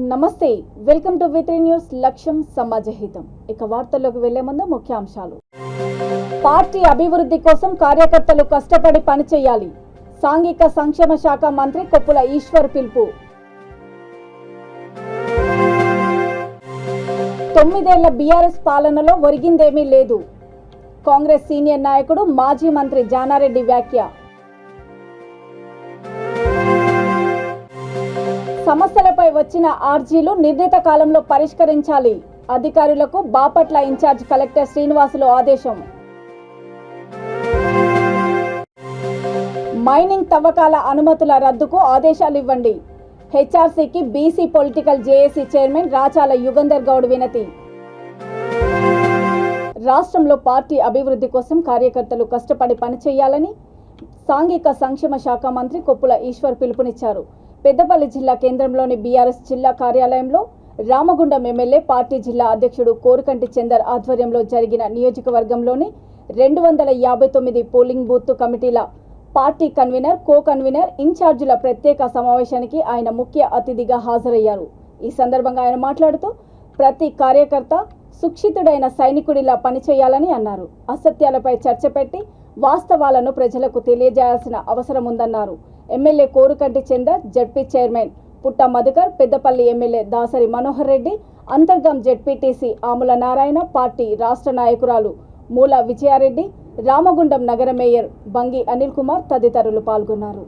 నమస్తే, welcome to వి3 news. లక్ష్యం సమాజహితం. ఇక వార్తల్లోకి వెళ్లే ముందు ముఖ్యాంశాలు. పార్టీ అభివృద్ధి కోసం కార్యకర్తలు కష్టపడి పనిచేయాలి. సాంఘిక సంక్షేమ శాఖ మంత్రి కొప్పుల ఈశ్వర్ పిలుపు. 9 ఏళ్ల బీఆర్ఎస్ పాలనలో ఒరిగిందేమీ లేదు. కాంగ్రెస్ సీనియర్ నాయకుడు మాజీ మంత్రి జానారెడ్డి వ్యాఖ్య. సమస్యలపై వచ్చిన ఆర్జీలు నిర్ణీత కాలంలో పరిష్కరించాలి. అధికారులకు బాపట్ల ఇన్ఛార్జ్ కలెక్టర్ శ్రీనివాసులు ఆదేశం. మైనింగ్ తవ్వకాల అనుమతుల రద్దుకు ఆదేశాలు ఇవ్వండి. హెచ్ఆర్సీకి BC political JAC chairman Rachala Yugandhar Goud వినతి. రాష్ట్రంలో పార్టీ అభివృద్ధి కోసం కార్యకర్తలు కష్టపడి పనిచేయాలని సాంఘిక సంక్షేమ శాఖ మంత్రి కొప్పుల ఈశ్వర్ పిలుపునిచ్చారు. పెద్దపల్లి జిల్లా కేంద్రంలోని బీఆర్ఎస్ జిల్లా కార్యాలయంలో రామగుండం ఎమ్మెల్యే పార్టీ జిల్లా అధ్యక్షుడు కోరుకంటి చందర్ ఆధ్వర్యంలో జరిగిన నియోజకవర్గంలోని 259 పోలింగ్ బూత్ కమిటీల పార్టీ కన్వీనర్, కో కన్వీనర్, ఇన్ఛార్జీల ప్రత్యేక సమావేశానికి ఆయన ముఖ్య అతిథిగా హాజరయ్యారు. ఈ సందర్భంగా ఆయన మాట్లాడుతూ ప్రతి కార్యకర్త సుక్షితుడైన సైనికుడిలా పనిచేయాలని అన్నారు. అసత్యాలపై చర్చ పెట్టి వాస్తవాలను ప్రజలకు తెలియజేయాల్సిన అవసరం ఉందన్నారు. MLA Korukanti Chander, ZP chairman Putta Madhukar, Peddapalli MLA Dasari Manohar Reddy, Antargam ZPTC Amula Narayana, party రాష్ట్ర నాయకురాలు మూల విజయారెడ్డి, రామగుండం నగర మేయర్ బంగి అనిల్ కుమార్ తదితరులు పాల్గొన్నారు.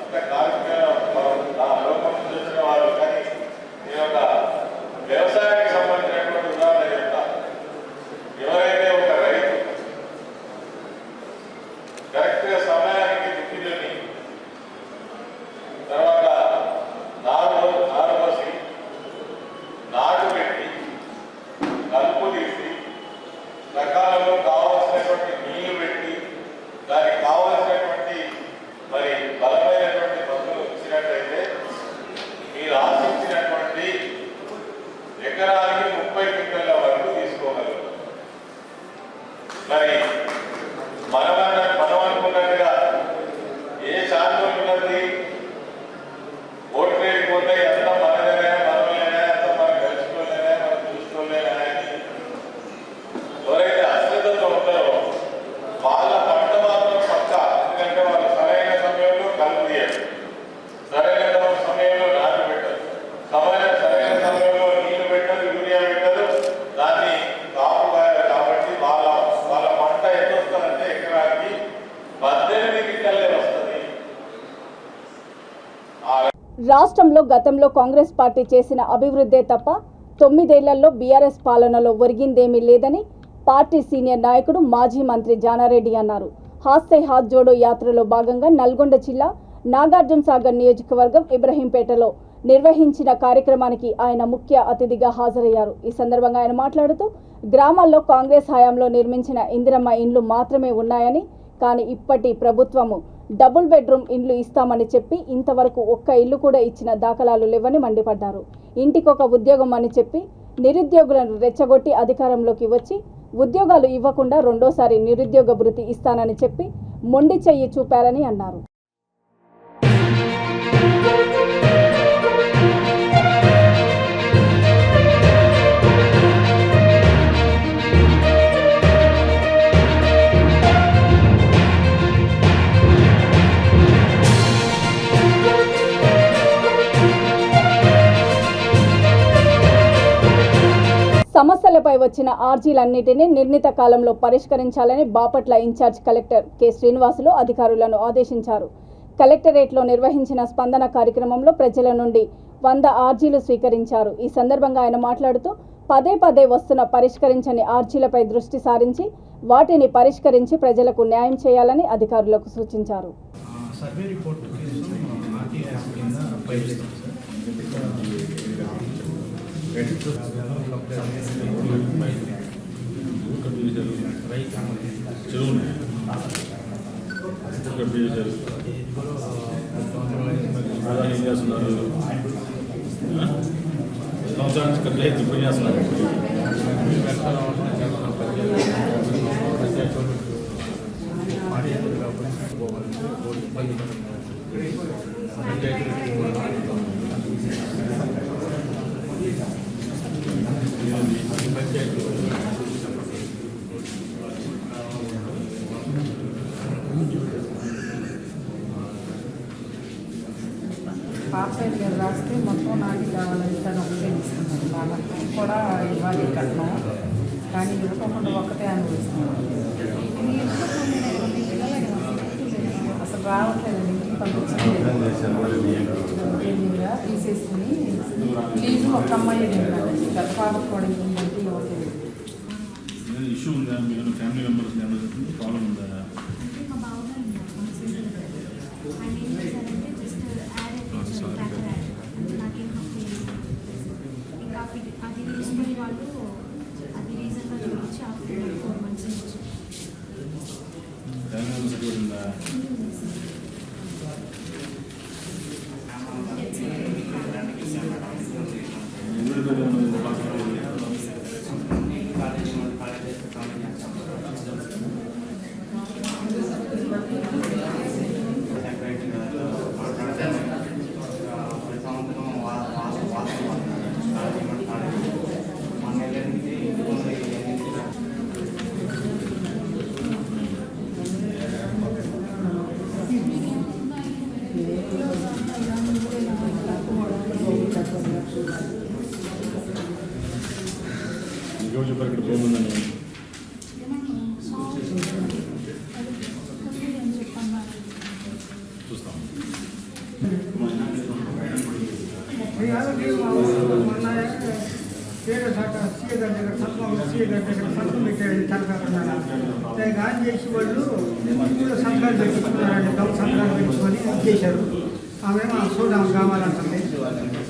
అంత రాష్ట్రంలో గతంలో కాంగ్రెస్ పార్టీ చేసిన అభివృద్ధే తప్ప 9 ఏళ్లలో బీఆర్ఎస్ పాలనలో ఒరిగిందేమీ లేదని పార్టీ సీనియర్ నాయకుడు మాజీ మంత్రి జానారెడ్డి అన్నారు. హాస్తే హాత్ జోడో యాత్రలో భాగంగా నల్గొండ జిల్లా నాగార్జున సాగర్ నియోజకవర్గం ఇబ్రహీంపేటలో నిర్వహించిన కార్యక్రమానికి ఆయన ముఖ్య అతిథిగా హాజరయ్యారు. ఈ సందర్భంగా ఆయన మాట్లాడుతూ గ్రామాల్లో కాంగ్రెస్ హయాంలో నిర్మించిన ఇందిరమ్మ ఇండ్లు మాత్రమే ఉన్నాయని, కానీ ఇప్పటి ప్రభుత్వము డబుల్ బెడ్రూమ్ ఇండ్లు ఇస్తామని చెప్పి ఇంతవరకు ఒక్క ఇల్లు కూడా ఇచ్చిన దాఖలాలు లేవని మండిపడ్డారు. ఇంటికొక ఉద్యోగం అని చెప్పి నిరుద్యోగులను రెచ్చగొట్టి అధికారంలోకి వచ్చి ఉద్యోగాలు ఇవ్వకుండా రెండోసారి నిరుద్యోగ భృతి ఇస్తానని చెప్పి మొండి చెయ్యి చూపారని అన్నారు. సమస్యలపై వచ్చిన ఆర్జీలన్నింటినీ నిర్ణీత కాలంలో పరిష్కరించాలని Bapatla in charge collector K Srinivasulu అధికారులను ఆదేశించారు. కలెక్టరేట్లో నిర్వహించిన స్పందన కార్యక్రమంలో ప్రజల నుండి 100 ఆర్జీలు స్వీకరించారు. ఈ సందర్భంగా ఆయన మాట్లాడుతూ పదే వస్తున్న పరిష్కరించని ఆర్జీలపై దృష్టి సారించి వాటిని పరిష్కరించి ప్రజలకు న్యాయం చేయాలని అధికారులకు సూచించారు. పాపైట్ గారు రాస్తే మొత్తం నాటి కావాలని తను ఒకటే ఇస్తున్నారు. వాళ్ళకి కూడా ఇవ్వాలి కట్నం, కానీ ఇవ్వకుండా ఒక్కటే అనుభవిస్తున్నారు. అసలు రావట్లేదండి, ఇంటికి పంపించలేదు. తీసేసుకుని ప్లీజ్ ఒక అమ్మాయి పెద్ద పాపకు కూడా ఇవ్వండి ఇవ్వట్లేదు. ఇష్యూ ఉందా? మీరు ఫ్యామిలీ మెంబర్స్ ప్రాబ్లం ఉందా? రోజు ఇక్కడ పోతుందని చూస్తాం. గాన్ చేసి వాళ్ళు సంక్రాంతి పెట్టుకున్నారండి. సంక్రాంతి పెట్టుకొని చేశారు. ఆమె మా సూట్ ఆమె కావాలంటుంది.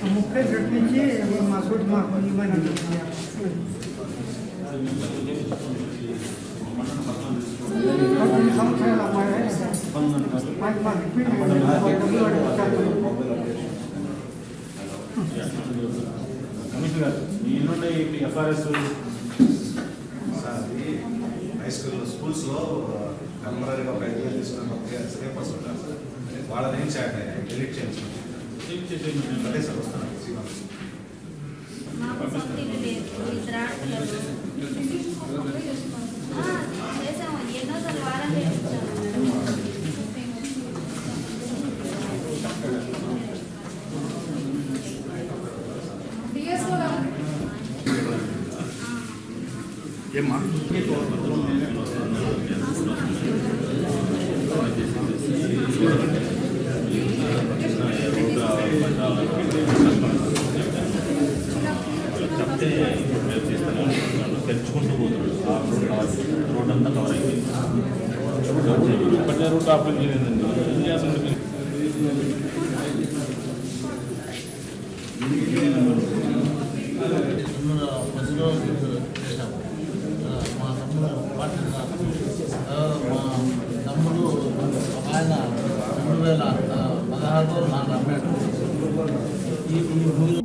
30 గంటల నుంచి మా సూట్ మాకు ఇవ్వని అంటుంది. సంవత్సరాల అమ్మాయి కమిషనర్ ఇల్లుండే ఎఫ్ఆర్ఎస్ హై స్కూల్స్లో టెంపరీగా ఒక 5 వేలు తీసుకున్న స్లీపర్స్ ఉంటారు సార్. వాళ్ళ నేమ్ చాట్ డిలీట్ చేయించుకుంటాం. అదే సార్ వస్తున్నాను. ఏమ్మా తెరుచుకుంటూ పోతున్నాడు. ఆ రోడ్ అంతా కవర్ అయిపోయింది. పట్టే రోడ్ ఆపరేట్ చేయలేదండి. ఏం చేస్తుంది? మా తమ్ముడు ఆయన 2016లో నాకు అమ్మాడు.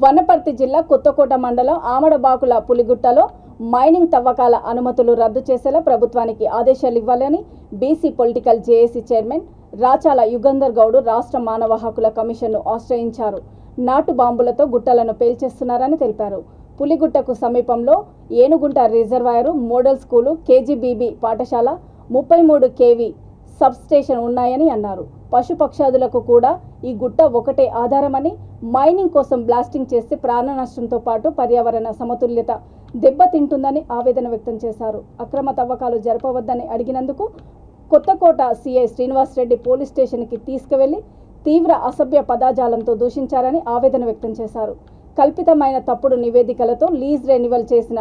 వనపర్తి జిల్లా కొత్తకోట మండలం ఆమడబాకుల పులిగుట్టలో మైనింగ్ తవ్వకాల అనుమతులు రద్దు చేసేలా ప్రభుత్వానికి ఆదేశాలు ఇవ్వాలని BC political JAC chairman Rachala Yugandhar Goud రాష్ట్ర మానవ హక్కుల కమిషన్ను ఆశ్రయించారు. నాటు బాంబులతో గుట్టలను పేల్చేస్తున్నారని తెలిపారు. పులిగుట్టకు సమీపంలో ఏనుగుంట రిజర్వాయరు, మోడల్ స్కూలు, కేజీబీబీ పాఠశాల, 33 కేవీ సబ్స్టేషన్ ఉన్నాయని అన్నారు. పశుపక్షాదులకు కూడా ఈ గుట్ట ఒకటే ఆధారమని, మైనింగ్ కోసం బ్లాస్టింగ్ చేస్తే ప్రాణ నష్టంతో పాటు పర్యావరణ సమతుల్యత దెబ్బతింటుందని ఆవేదన వ్యక్తం చేశారు. అక్రమ తవ్వకాలు జరపవద్దని అడిగినందుకు కొత్తకోట సీఐ శ్రీనివాస్ రెడ్డి పోలీస్ స్టేషన్కి తీసుకువెళ్లి తీవ్ర అసభ్య పదాజాలంతో దూషించారని ఆవేదన వ్యక్తం చేశారు. కల్పితమైన తప్పుడు నివేదికలతో లీజ్ రెన్యువల్ చేసిన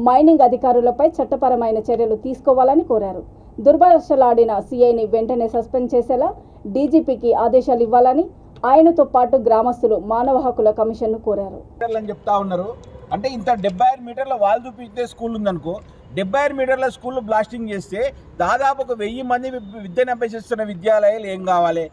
మైనింగ్ అధికారులపై చట్టపరమైన చర్యలు తీసుకోవాలని కోరారు. దుర్భాషలాడిన సీఐని వెంటనే సస్పెండ్ చేసేలా డీజీపీకి ఆదేశాలు ఇవ్వాలని ఆయనతో పాటు గ్రామస్తులు మానవ హక్కుల కమిషన్ను కోరారు. అని చెప్తా ఉన్నారు. అంటే ఇంత 76 మీటర్ల వాల్ చూపించే స్కూల్ ఉందనుకో, 76 మీటర్ల స్కూల్ బ్లాస్టింగ్ చేస్తే దాదాపు 1000 మంది విద్యను అభ్యసిస్తున్న విద్యాలయాలు ఏం కావాలి,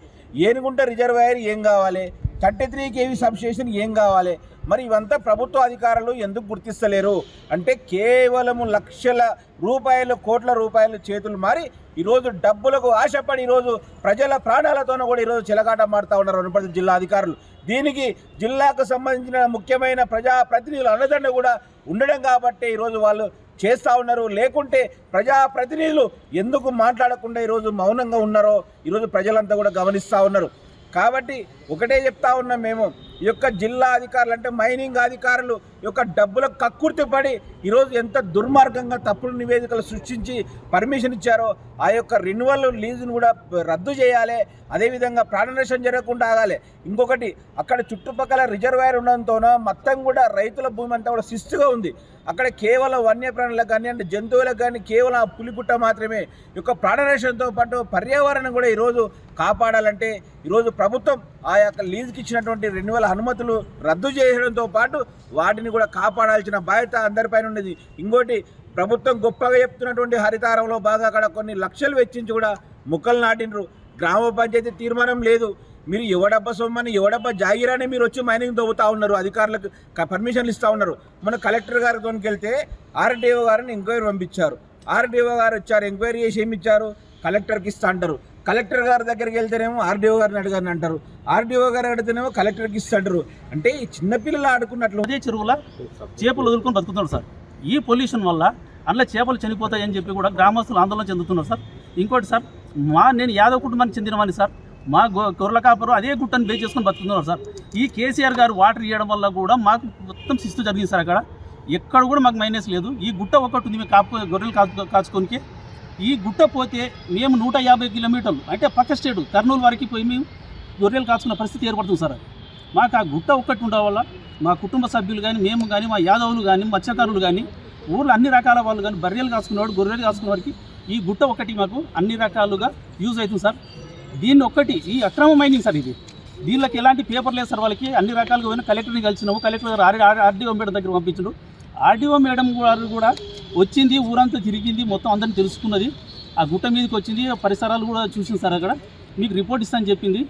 ఏనుగుంట రిజర్వాయర్ ఏం కావాలి, 33 కేవీ సబ్స్టేషన్ ఏం కావాలి, మరి ఇవంతా ప్రభుత్వ అధికారులు ఎందుకు గుర్తిస్తలేరు అంటే కేవలము లక్షల రూపాయలు, కోట్ల రూపాయలు చేతులు మారి ఈరోజు డబ్బులకు ఆశపడి ఈరోజు ప్రజల ప్రాణాలతోనూ కూడా ఈరోజు చిలకాట మారుతూ ఉన్నారు వనపర్తి జిల్లా అధికారులు. దీనికి జిల్లాకు సంబంధించిన ముఖ్యమైన ప్రజాప్రతినిధులు అండదండ కూడా ఉండడం కాబట్టి ఈరోజు వాళ్ళు చేస్తూ ఉన్నారు. లేకుంటే ప్రజాప్రతినిధులు ఎందుకు మాట్లాడకుండా ఈరోజు మౌనంగా ఉన్నారో ఈరోజు ప్రజలంతా కూడా గమనిస్తూ ఉన్నారు. కాబట్టి ఒకటే చెప్తా ఉన్నాం మేము, ఈ యొక్క జిల్లా అధికారులు అంటే మైనింగ్ అధికారులు యొక్క డబ్బులకు కక్కుర్తి పడి ఈరోజు ఎంత దుర్మార్గంగా తప్పుడు నివేదికలు సృష్టించి పర్మిషన్ ఇచ్చారో ఆ యొక్క రెన్యువల్ లీజును కూడా రద్దు చేయాలి. అదేవిధంగా ప్రాణనష్టం జరగకుండా ఆగాలి. ఇంకొకటి, అక్కడ చుట్టుపక్కల రిజర్వాయర్ ఉండడంతోనో మొత్తం కూడా రైతుల భూమి అంతా కూడా శిస్తుగా ఉంది. అక్కడ కేవలం వన్యప్రాణులకు కానీ అంటే జంతువులకు కానీ కేవలం ఆ పులిగుట్ట మాత్రమే యొక్క ప్రాణనష్టంతో పాటు పర్యావరణం కూడా ఈరోజు కాపాడాలంటే ఈరోజు ప్రభుత్వం ఆ యొక్క లీజుకి ఇచ్చినటువంటి రెన్యువల్ అనుమతులు రద్దు చేయడంతో పాటు వాటిని కూడా కాపాడాల్సిన బాధ్యత అందరిపైన ఉన్నది. ఇంకోటి, ప్రభుత్వం గొప్పగా చెప్తున్నటువంటి హరితారంలో బాగా అక్కడ కొన్ని లక్షలు వెచ్చించి కూడా మొక్కలు నాటినరు. గ్రామ పంచాయతీ తీర్మానం లేదు. మీరు ఎవడబ్బా సొమ్మని ఎవడబ్బా జాగిరాని మీరు వచ్చి మైనింగ్ తవ్వుతూ ఉన్నారు, అధికారులకు పర్మిషన్లు ఇస్తూ ఉన్నారు. మన కలెక్టర్ గారితో వెళ్తే ఆర్డీఓ గారిని ఎంక్వైరీ పంపించారు. ఆర్డీఓ గారు వచ్చారు, ఎంక్వైరీ చేసి ఏమి ఇచ్చారు, కలెక్టర్కి ఇస్తా అంటారు. కలెక్టర్ గారి దగ్గరికి వెళ్తేనేమో ఆర్డీఓ గారిని అడగని అంటారు, ఆర్డీఓ గారు అడిగితేనేమో కలెక్టర్కి ఇస్తాంటారు. అంటే ఈ చిన్నపిల్లలు ఆడుకున్నట్లు అదే చెరువుల చేపలు వదులుకొని బతుకుతున్నారు సార్. ఈ పొల్యూషన్ వల్ల అందులో చేపలు చనిపోతాయని చెప్పి కూడా గ్రామస్తులు ఆందోళన చెందుతున్నారు సార్. ఇంకోటి సార్, నేను యాదవ్ కుటుంబానికి చెందినవాడిని సార్. మా గొర్రెల కాపరు అదే గుట్టను బేస్ చేసుకొని బతుకుతున్నారు సార్. ఈ కేసీఆర్ గారు వాటర్ ఇవ్వడం వల్ల కూడా మాకు మొత్తం శిస్తు జరిగింది సార్. అక్కడ ఎక్కడ కూడా మాకు మైనస్ లేదు. ఈ గుట్ట ఒకటి ఉంది, మేము గొర్రెలు కాచుకోనికి. ఈ గుట్ట పోతే మేము 150 కిలోమీటర్లు అంటే పక్క స్టేటు కర్నూలు వరకు పోయి మేము గొర్రెలు కాచుకున్న పరిస్థితి ఏర్పడుతుంది సార్. మాకు ఆ గుట్ట ఒక్కటి ఉండడం వల్ల మా కుటుంబ సభ్యులు కానీ, మేము కానీ, మా యాదవులు కానీ, మత్స్యకారులు కానీ, ఊళ్ళో అన్ని రకాల వాళ్ళు కానీ, బర్రెలు కాచుకునేవాడు, గొర్రెలు కాచుకునే వారికి ఈ గుట్ట ఒకటి మాకు అన్ని రకాలుగా యూజ్ అవుతుంది సార్. దీన్ని ఒక్కటి ఈ అక్రమ మైనింగ్ సార్. ఇది దీనికి ఎలాంటి పేపర్ లేదు సార్. వాళ్ళకి అన్ని రకాలుగా పోయినా కలెక్టర్ని కలిసినాము. కలెక్టర్ గారు ఆర్డీఓ మేడం దగ్గర పంపించడు. ఆర్డీఓ మేడం గారు కూడా వచ్చింది, ఊరంతా తిరిగింది, మొత్తం అందరిని తెలుసుకున్నది. ఆ గుట్ట మీదకి వచ్చింది, పరిసరాలు కూడా చూసింది సార్. అక్కడ మీకు రిపోర్ట్ ఇస్తానని చెప్పింది.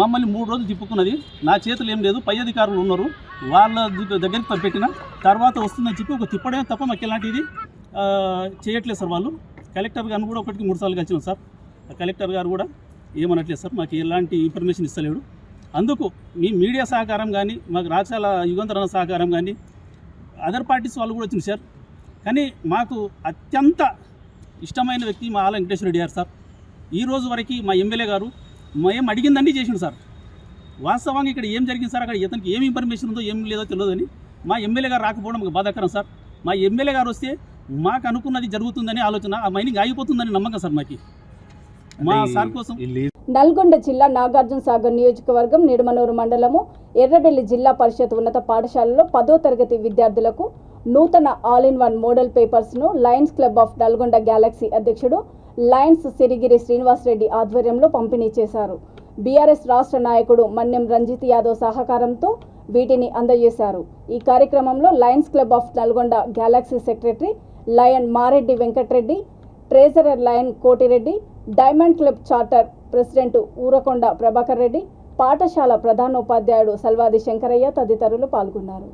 మమ్మల్ని 3 రోజులు తిప్పుకున్నది. నా చేతులు ఏం లేదు, పై అధికారులు ఉన్నారు, వాళ్ళ దగ్గరికి పెట్టిన తర్వాత వస్తుందని చెప్పి ఒక తిప్పడమే తప్ప మాకు ఎలాంటిది చేయట్లేదు సార్. వాళ్ళు కలెక్టర్ గారిని కూడా 1-3 సార్లు కలిసినాం సార్. కలెక్టర్ గారు కూడా ఏమనట్లేదు సార్, మాకు ఎలాంటి ఇన్ఫర్మేషన్ ఇస్తలేడు. అందుకు మీ మీడియా సహకారం కానీ, మాకు రాచాల యుగంధరణ సహకారం కానీ, అదర్ పార్టీస్ వాళ్ళు కూడా వచ్చింది సార్. కానీ మాకు అత్యంత ఇష్టమైన వ్యక్తి మా ఆల వెంకటేశ్వర రెడ్డి గారు సార్. ఈ రోజు వరకు మా ఎమ్మెల్యే గారు ఏం అడిగిందండి చేసిండు సార్. వాస్తవంగా ఇక్కడ ఏం జరిగింది సార్, అక్కడ ఇతనికి ఏమి ఇన్ఫర్మేషన్ ఉందో ఏం లేదో తెలియదని మా ఎమ్మెల్యే గారు రాకపోవడం మాకు బాధాకరం సార్. మా ఎమ్మెల్యే గారు వస్తే మాకు అనుకున్నది జరుగుతుందని ఆలోచన, ఆ మైనింగ్ ఆగిపోతుందని నమ్మకం సార్ మాకు. మా సార్ కోసం నల్గొండ జిల్లా నాగార్జున సాగర్ నియోజకవర్గం నిడమనూరు మండలము ఎర్రబెల్లి జిల్లా పరిషత్ ఉన్నత పాఠశాలలో 10వ తరగతి విద్యార్థులకు నూతన ఆల్ ఇన్ వన్ మోడల్ పేపర్స్ను Lions club of Nalgonda Galaxy అధ్యక్షుడు లయన్స్ సిరిగిరి శ్రీనివాసరెడ్డి ఆధ్వర్యంలో పంపిణీ చేశారు. బీఆర్ఎస్ రాష్ట్ర నాయకుడు మన్యం రంజిత్ యాదవ్ సహకారంతో వీటిని అందజేశారు. ఈ కార్యక్రమంలో lions club of Nalgonda galaxy secretary lion Mareddy Venkatareddy, treasurer lion Kotireddy, diamond club charter president Urakonda Prabhakar Reddy, పాఠశాల ప్రధానోపాధ్యాయుడు సల్వాది శంకరయ్య తదితరులు పాల్గొన్నారు.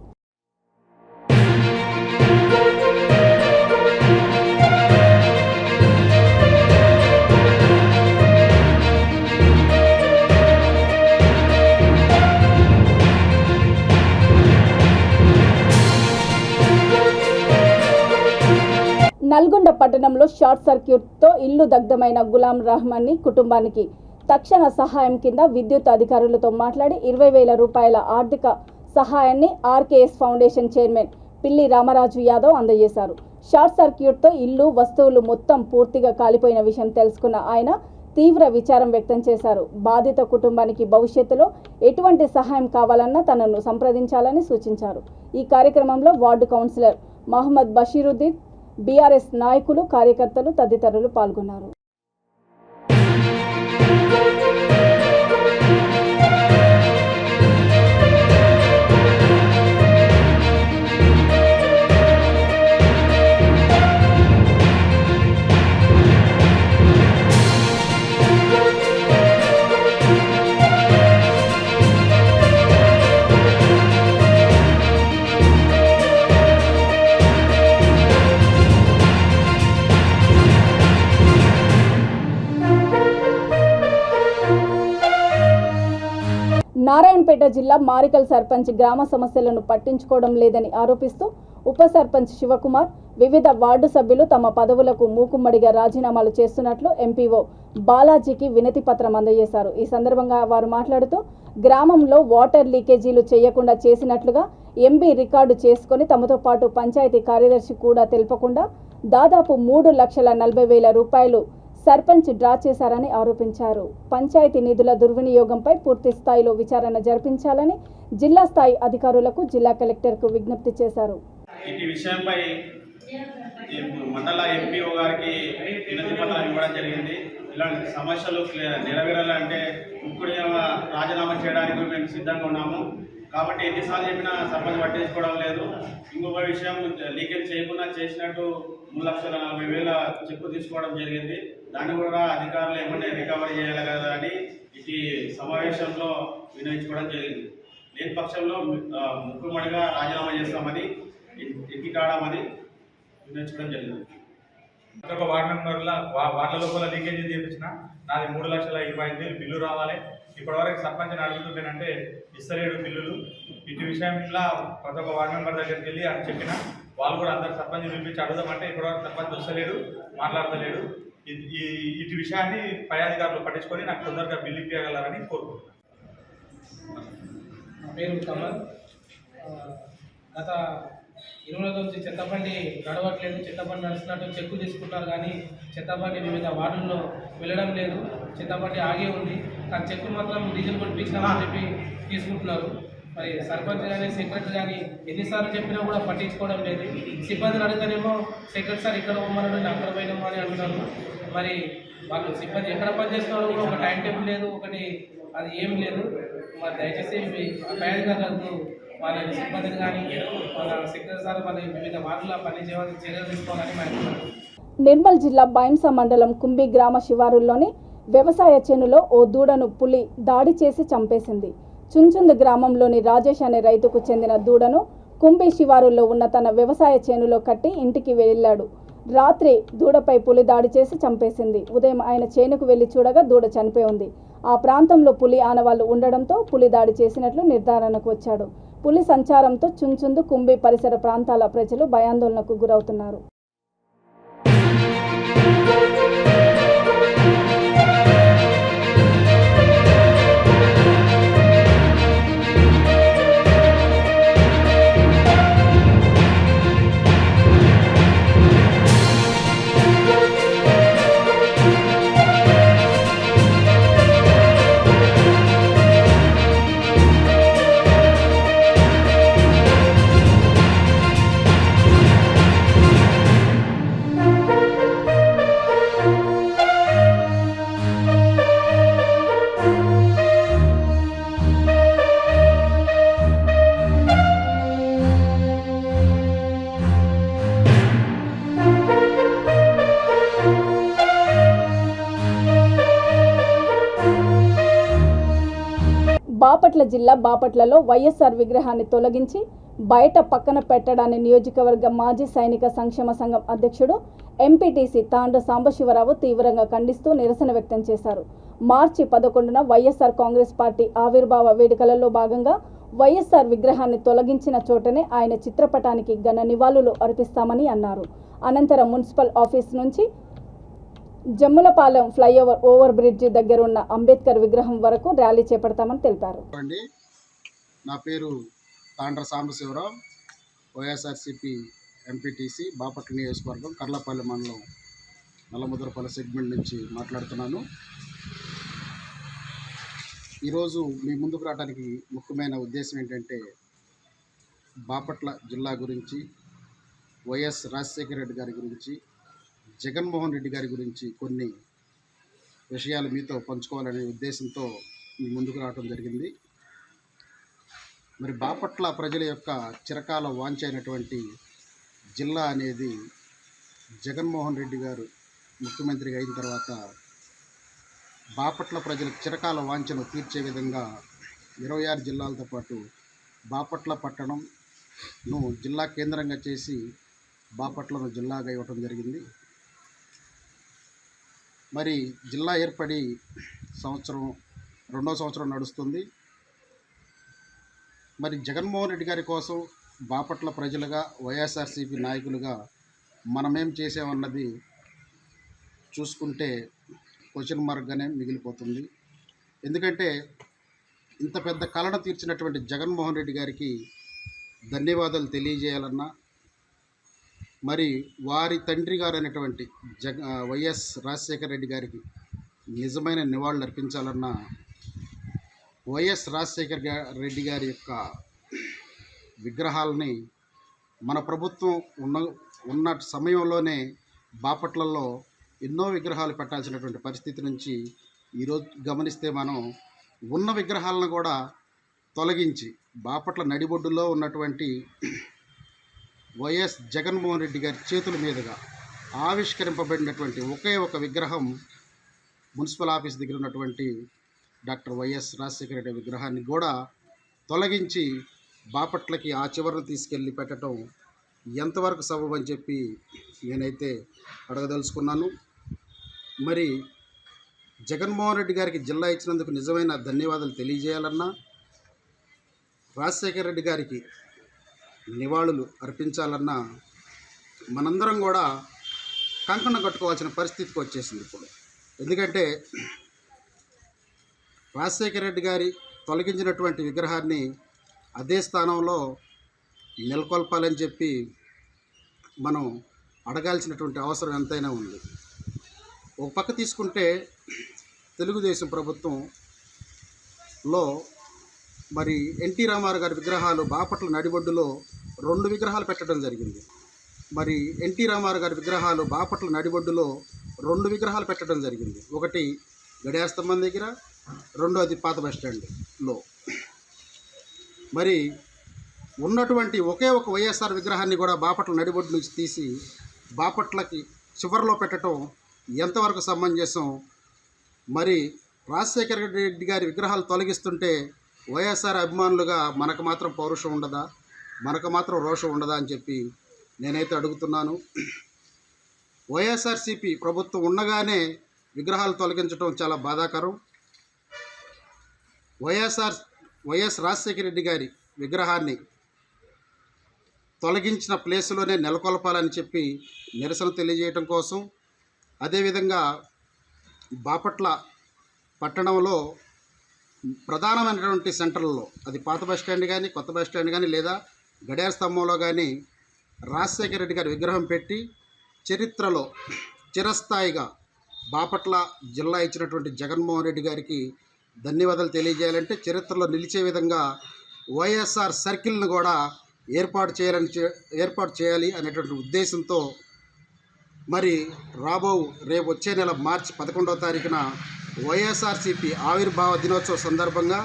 నల్గొండ పట్టణంలో షార్ట్ సర్క్యూట్తో ఇల్లు దగ్ధమైన గులాం రహమాన్ని కుటుంబానికి తక్షణ సహాయం కింద విద్యుత్ అధికారులతో మాట్లాడి 20,000 రూపాయల ఆర్థిక సహాయాన్ని ఆర్కేఎస్ ఫౌండేషన్ చైర్మన్ పిల్లి రామరాజు యాదవ్ అందజేశారు. షార్ట్ సర్క్యూట్తో ఇల్లు వస్తువులు మొత్తం పూర్తిగా కాలిపోయిన విషయం తెలుసుకున్న ఆయన తీవ్ర విచారం వ్యక్తం చేశారు. బాధిత కుటుంబానికి భవిష్యత్తులో ఎటువంటి సహాయం కావాలన్నా తనను సంప్రదించాలని సూచించారు. ఈ కార్యక్రమంలో వార్డు కౌన్సిలర్ మహమ్మద్ బషీరుద్దీన్, బీఆర్ఎస్ నాయకులు, కార్యకర్తలు తదితరులు పాల్గొన్నారు. నారాయణపేట జిల్లా మారికల్ సర్పంచ్ గ్రామ సమస్యలను పట్టించుకోవడం లేదని ఆరోపిస్తూ ఉప సర్పంచ్ శివకుమార్, వివిధ వార్డు సభ్యులు తమ పదవులకు మూకుమ్మడిగా రాజీనామాలు చేస్తున్నట్లు ఎంపీఓ బాలాజీకి వినతి పత్రం అందజేశారు. ఈ సందర్భంగా వారు మాట్లాడుతూ గ్రామంలో వాటర్ లీకేజీలు చేయకుండా చేసినట్లుగా ఎంబీ రికార్డు చేసుకుని తమతో పాటు పంచాయతీ కార్యదర్శి కూడా తెలపకుండా దాదాపు 3,40,000 రూపాయలు సర్పంచ్ డ్రా చేశారని ఆరోపించారు. పంచాయతీ నిధుల దుర్వినియోగంపై పూర్తి స్థాయిలో విచారణ జరిపించాలని జిల్లా స్థాయి అధికారులకు జిల్లా కలెక్టర్కు విజ్ఞప్తి చేశారు. ఈ విషయంపై మండల ఎంపీఓ గారికి వినతి పత్రం ఇవ్వడం జరిగింది. ఇలాంటి సమస్యలు నెరవేరాలంటే ఇప్పుడు రాజీనామా చేయడానికి మేము సిద్ధంగా ఉన్నాము. కాబట్టి ఎన్నిసార్లు చెప్పినా సర్పంచ్ పట్టించుకోవడం లేదు. ఇంకొక విషయం, లీకేజ్ చేయకుండా చేసినట్టు 3,40,000 చెక్కు తీసుకోవడం జరిగింది. దాన్ని కూడా అధికారులు ఏమన్నా రికవరీ చేయాలి కదా అని ఈ సమావేశంలో వినియోగించుకోవడం జరిగింది. లేని పక్షంలో ముఖ్యమంత్రిగా రాజీనామా చేస్తామని ఎక్కికాడమని వినియోగించుకోవడం జరిగింది. ఒక వార్డు మెంబర్ల వార్డుల లోపల లీకేజీ చేయించిన నాది 3,25,000 బిల్లు రావాలి. ఇప్పటివరకు సర్పంచ్ని అడుగుతుంటేనంటే ఇస్తలేడు బిల్లులు. ఇటు విషయంలో ప్రతి ఒక్క వార్డు మెంబర్ దగ్గరికి వెళ్ళి అని చెప్పిన వాళ్ళు కూడా అందరు సర్పంచ్ పిలిపించి అడుగుదామంటే ఇప్పటివరకు సర్పంచ్ వస్తలేడు, మాట్లాడతలేడు. ఇటు విషయాన్ని పై అధికారులు పట్టించుకొని నాకు తొందరగా బిల్లు ఇవ్వగలరని కోరుకుంటున్నాను. నా పేరు కమల్. గత 20 రోజుల నుంచి చెత్తబండి నడవట్లేదు. చెత్తబండి నడుస్తున్నట్టు చెక్కు తీసుకుంటారు కానీ చెత్తబండి వివిధ వార్డుల్లో వెళ్ళడం లేదు. చెత్తబండి ఆగే ఉంది కానీ చెక్కు మాత్రం డీజిల్ కొట్టించామని చెప్పి తీసుకుంటున్నారు. మరి సర్పంచ్ కానీ సెక్రటరీ కానీ ఎన్నిసార్లు చెప్పినా కూడా పట్టించుకోవడం లేదు. సిబ్బందిని అడిగితేనేమో సెక్రటరీ సార్ ఇక్కడ పోమన్నాడు, అక్కడ పోయినామో అని అంటున్నారు. మరి వాళ్ళు సిబ్బంది ఎక్కడ పనిచేస్తున్నారో కూడా ఒక టైం టేబుల్ లేదు, ఒకటి అది ఏం లేదు. మరి దయచేసి పై అధికారులకు వాళ్ళ సిబ్బందిని కానీ వాళ్ళ సెక్రటరీ సార్ వాళ్ళ వివిధ వార్డుల పని చేయాలని చర్యలు తీసుకోవాలని మా నిర్మల్ జిల్లా బైంసా మండలం కుంభి గ్రామ శివారుల్లోని వ్యవసాయ చేనులో ఓ దూడను పులి దాడి చేసి చంపేసింది. చుంచుంద్ గ్రామంలోని రాజేష్ అనే రైతుకు చెందిన దూడను కుంభి శివారుల్లో ఉన్న తన వ్యవసాయ చేనులో కట్టి ఇంటికి వెళ్ళాడు. రాత్రి దూడపై పులి దాడి చేసి చంపేసింది. ఉదయం ఆయన చేనుకు వెళ్లి చూడగా దూడ చనిపోయి ఉంది. ఆ ప్రాంతంలో పులి ఆనవాళ్లు ఉండడంతో పులి దాడి చేసినట్లు నిర్ధారణకు వచ్చాడు. పులి సంచారంతో చుంచుంద్ కుంభి పరిసర ప్రాంతాల ప్రజలు భయాందోళనకు గురవుతున్నారు. బాపట్ల జిల్లా బాపట్లలో వైఎస్ఆర్ విగ్రహాన్ని తొలగించి బయట పక్కన పెట్టడాన్ని నియోజకవర్గ మాజీ సైనిక సంక్షేమ సంఘం అధ్యక్షుడు ఎంపీటీసీ తాండ్ర సాంబశివరావు తీవ్రంగా ఖండిస్తూ నిరసన వ్యక్తం చేశారు. మార్చి 11న వైఎస్ఆర్ కాంగ్రెస్ పార్టీ ఆవిర్భావ వేడుకలలో భాగంగా వైఎస్ఆర్ విగ్రహాన్ని తొలగించిన చోటనే ఆయన చిత్రపటానికి ఘన నివాళులు అర్పిస్తామని అన్నారు. అనంతరం మున్సిపల్ ఆఫీస్ నుంచి జమ్ములపాలెం ఫ్లైఓవర్ ఓవర్ బ్రిడ్జి దగ్గరున్న అంబేద్కర్ విగ్రహం వరకు ర్యాలీ చేపడతామని తెలిపారు. నా పేరు తాండ్ర సాంబశివరావు, వైఎస్ఆర్సీపీ ఎంపీటీసీ బాపట్ల నియోజకవర్గం కర్లపల్లి మండలం నల్లముద్రపల్లి సెగ్మెంట్ నుంచి మాట్లాడుతున్నాను. ఈరోజు మీ ముందుకు రావడానికి ముఖ్యమైన ఉద్దేశం ఏంటంటే బాపట్ల జిల్లా గురించి, వైఎస్ రాజశేఖర రెడ్డి గారి గురించి, జగన్మోహన్ రెడ్డి గారి గురించి కొన్ని విషయాలు మీతో పంచుకోవాలనే ఉద్దేశంతో మీ ముందుకు రావడం జరిగింది. మరి బాపట్ల ప్రజల యొక్క చిరకాల వాంఛ అయినటువంటి జిల్లా అనేది జగన్మోహన్ రెడ్డి గారు ముఖ్యమంత్రిగా అయిన తర్వాత బాపట్ల ప్రజల చిరకాల వాంఛను తీర్చే విధంగా 26 జిల్లాలతో పాటు బాపట్ల పట్టణంను జిల్లా కేంద్రంగా చేసి బాపట్లను జిల్లాగా ఇవ్వటం జరిగింది. మరి జిల్లా ఏర్పడి రెండో సంవత్సరం నడుస్తుంది. మరి జగన్మోహన్ రెడ్డి గారి కోసం బాపట్ల ప్రజలుగా, వైఎస్ఆర్సీపీ నాయకులుగా మనమేం చేసామన్నది చూసుకుంటే క్వశ్చన్ మార్క్గానే మిగిలిపోతుంది. ఎందుకంటే ఇంత పెద్ద కళను తీర్చినటువంటి జగన్మోహన్ రెడ్డి గారికి ధన్యవాదాలు తెలియజేయాలన్నా, మరి వారి తండ్రి గారు అయినటువంటి వైఎస్ రాజశేఖర రెడ్డి గారికి నిజమైన నివాళులు అర్పించాలన్నా వైఎస్ రాజశేఖర రెడ్డి గారి యొక్క విగ్రహాలని మన ప్రభుత్వం ఉన్న సమయంలోనే బాపట్లలో ఎన్నో విగ్రహాలు పెట్టాల్సినటువంటి పరిస్థితి నుంచి ఈరోజు గమనిస్తే మనం ఉన్న విగ్రహాలను కూడా తొలగించి బాపట్ల నడిబొడ్డులో ఉన్నటువంటి వైఎస్ జగన్మోహన్ రెడ్డి గారి చేతుల మీదుగా ఆవిష్కరింపబడినటువంటి ఒకే ఒక విగ్రహం మున్సిపల్ ఆఫీస్ దగ్గర ఉన్నటువంటి డాక్టర్ వైఎస్ రాజశేఖర రెడ్డి విగ్రహాన్ని కూడా తొలగించి బాపట్లకి ఆ చివరను తీసుకెళ్ళి పెట్టడం ఎంతవరకు సబబని చెప్పి నేనైతే అడగదలుచుకున్నాను. మరి జగన్మోహన్ రెడ్డి గారికి జిల్లా ఇచ్చినందుకు నిజమైన ధన్యవాదాలు తెలియజేయాలన్నా, రాజశేఖర రెడ్డి గారికి నివాళులు అర్పించాలన్నా మనందరం కూడా కంకణం కట్టుకోవాల్సిన పరిస్థితికి వచ్చేసింది ఇప్పుడు. ఎందుకంటే రాజశేఖర రెడ్డి గారి తొలగించినటువంటి విగ్రహాన్ని అదే స్థానంలో నెలకొల్పాలని చెప్పి మనం అడగాల్సినటువంటి అవసరం ఎంతైనా ఉంది. ఒక పక్క తీసుకుంటే తెలుగుదేశం ప్రభుత్వంలో మరి ఎన్టీ రామారావు గారి విగ్రహాలు బాపట్ల నడిబొడ్డులో 2 విగ్రహాలు పెట్టడం జరిగింది. మరి ఎన్టీ రామారావు గారి విగ్రహాలు బాపట్ల నడిబొడ్డులో 2 విగ్రహాలు పెట్టడం జరిగింది. ఒకటి గడియాస్తంభం దగ్గర, రెండోది పాత బస్టాండ్లో. మరి ఉన్నటువంటి ఒకే ఒక వైఎస్ఆర్ విగ్రహాన్ని కూడా బాపట్ల నడిబొడ్డు నుంచి తీసి బాపట్లకి చివరిలో పెట్టడం ఎంతవరకు సమంజసం? మరి రాజశేఖర రెడ్డి గారి విగ్రహాలు తొలగిస్తుంటే వైఎస్ఆర్ అభిమానులుగా మనకు మాత్రం పౌరుషం ఉండదా, మనకు మాత్రం రోషం ఉండదా అని చెప్పి నేనైతే అడుగుతున్నాను. వైఎస్ఆర్సీపీ ప్రభుత్వం ఉండగానే విగ్రహాలు తొలగించడం చాలా బాధాకరం. వైఎస్ రాజశేఖర రెడ్డి గారి విగ్రహాన్ని తొలగించిన ప్లేసులోనే నెలకొల్పాలని చెప్పి నిరసన తెలియజేయటం కోసం, అదేవిధంగా బాపట్ల పట్టణంలో ప్రధానమైనటువంటి సెంటర్లలో, అది పాత బస్టాండ్ కానీ, కొత్త బస్టాండ్ కానీ, లేదా గడియార స్తంభంలో కానీ రాజశేఖర రెడ్డి గారి విగ్రహం పెట్టి చరిత్రలో చిరస్థాయిగా బాపట్ల జిల్లా ఇచ్చినటువంటి జగన్మోహన్ రెడ్డి గారికి ధన్యవాదాలు తెలియజేయాలంటే చరిత్రలో నిలిచే విధంగా వైఎస్ఆర్ సర్కిల్ను కూడా ఏర్పాటు చేయాలి అనేటువంటి ఉద్దేశంతో మరి రేపు వచ్చే నెల మార్చి 11వ తారీఖున వైఎస్ఆర్సీపీ ఆవిర్భావ దినోత్సవ సందర్భంగా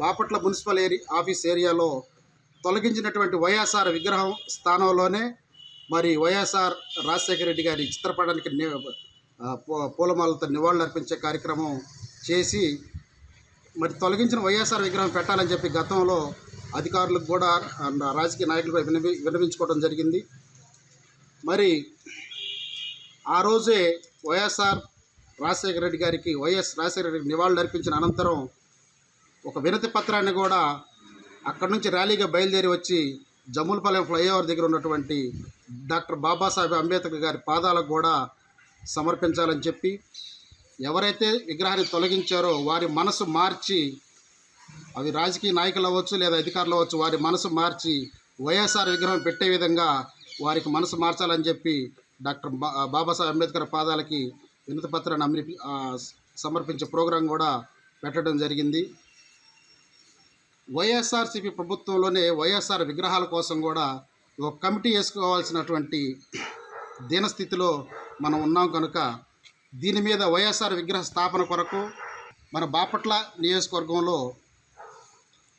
బాపట్ల మున్సిపల్ ఆఫీస్ ఏరియాలో తొలగించినటువంటి వైఎస్ఆర్ విగ్రహం స్థానంలోనే మరి వైఎస్ఆర్ రాజశేఖర రెడ్డి గారి చిత్రపటానికి పూలమాలతో నివాళులు అర్పించే కార్యక్రమం చేసి మరి తొలగించిన వైఎస్ఆర్ విగ్రహం పెట్టాలని చెప్పి గతంలో అధికారులకు కూడా రాజకీయ నాయకులపై విన్నవించుకోవడం జరిగింది. మరి ఆ రోజే వైఎస్ఆర్ రాజశేఖర రెడ్డి గారికి రాజశేఖర రెడ్డికి నివాళులు అర్పించిన అనంతరం ఒక వినతి పత్రాన్ని కూడా అక్కడి నుంచి ర్యాలీగా బయలుదేరి వచ్చి జమ్ములపాలెం ఫ్లైఓవర్ దగ్గర ఉన్నటువంటి డాక్టర్ బాబాసాహెబ్ అంబేద్కర్ గారి పాదాలకు కూడా సమర్పించాలని చెప్పి, ఎవరైతే విగ్రహాన్ని తొలగించారో వారి మనసు మార్చి, అవి రాజకీయ నాయకులు అవ్వచ్చు లేదా అధికారులు అవ్వచ్చు, వారి మనసు మార్చి వైఎస్ఆర్ విగ్రహం పెట్టే విధంగా వారికి మనసు మార్చాలని చెప్పి డాక్టర్ బాబాసాహెబ్ అంబేద్కర్ పాదాలకి వినతి పత్రాన్ని సమర్పించే ప్రోగ్రాం కూడా పెట్టడం జరిగింది. వైఎస్ఆర్సీపీ ప్రభుత్వంలోనే వైఎస్ఆర్ విగ్రహాల కోసం కూడా ఒక కమిటీ వేసుకోవాల్సినటువంటి దీనస్థితిలో మనం ఉన్నాం కనుక దీని మీద వైఎస్ఆర్ విగ్రహ స్థాపన కొరకు మన బాపట్ల నియోజకవర్గంలో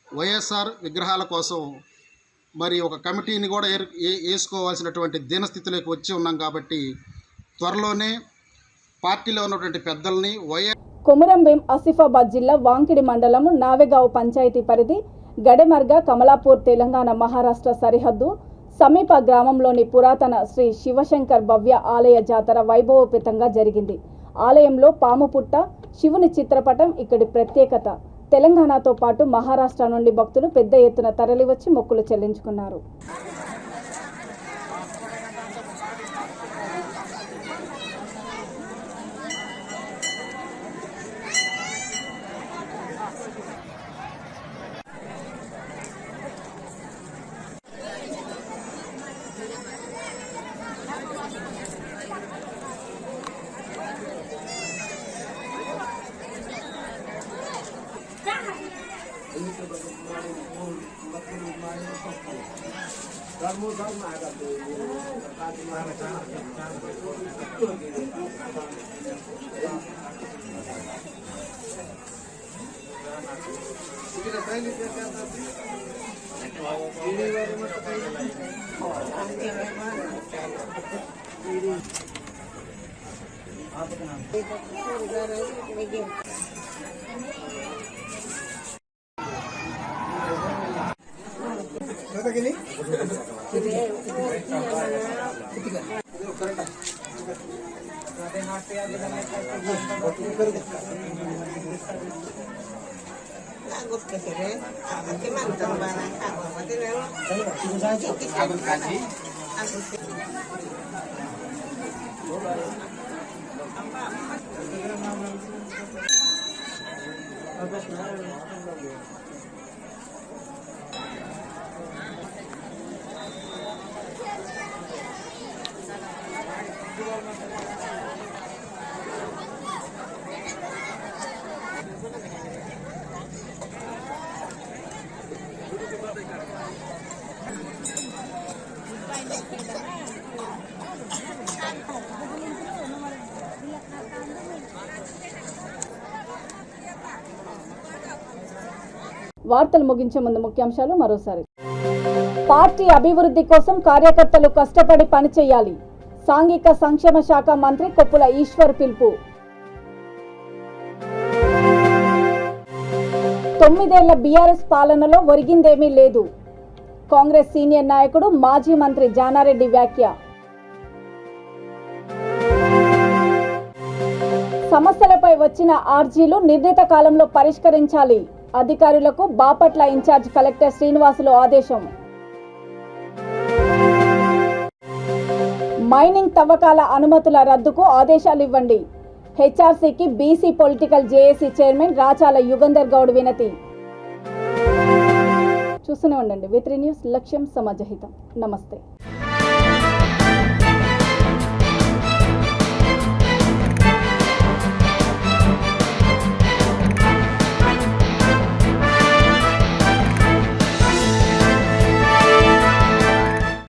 వైఎస్ఆర్ విగ్రహాల కోసం మరి ఒక కమిటీని కూడా వేసుకోవాల్సినటువంటి దీనస్థితిలోకి వచ్చి ఉన్నాం. కాబట్టి త్వరలోనే పార్టీలో ఉన్నటువంటి పెద్దల్ని కొమురంభీం ఆసిఫాబాద్ జిల్లా వాంకిడి మండలం నావేగావ్ పంచాయతీ పరిధి గడెమర్గ కమలాపూర్ తెలంగాణ మహారాష్ట్ర సరిహద్దు సమీప గ్రామంలోని పురాతన శ్రీ శివశంకర్ భవ్య ఆలయ జాతర వైభవోపేతంగా జరిగింది. ఆలయంలో పాము పుట్ట, శివుని చిత్రపటం ఇక్కడి ప్రత్యేకత. తెలంగాణతో పాటు మహారాష్ట్ర నుండి భక్తులు పెద్ద ఎత్తున తరలివచ్చి మొక్కులు చెల్లించుకున్నారు. వార్తలు ముగించే ముందు ముఖ్యాంశాలు మరోసారి. పార్టీ అభివృద్ధి కోసం కార్యకర్తలు కష్టపడి పనిచేయాలి. సాంఘిక సంక్షేమ శాఖ మంత్రి కొప్పుల ఈశ్వర్ పిలుపు. 9 ఏళ్ల బీఆర్ఎస్ పాలనలో ఒరిగిందేమీ లేదు. కాంగ్రెస్ సీనియర్ నాయకుడు మాజీ మంత్రి జానారెడ్డి వ్యాఖ్య. సమస్యలపై వచ్చిన ఆర్జీలు నిర్ణీత కాలంలో పరిష్కరించాలి. అధికారులకు బాపట్ల ఇన్ఛార్జ్ కలెక్టర్ శ్రీనివాసులు ఆదేశం. మైనింగ్ తవ్వకాల అనుమతుల రద్దుకు ఆదేశాలు ఇవ్వండి. హెచ్ఆర్సీకి BC political JAC chairman Rachala Yugandhar Goud వినతి. చూస్తూనే ఉండండి V3 న్యూస్, లక్ష్యం సమాజహితం. నమస్తే.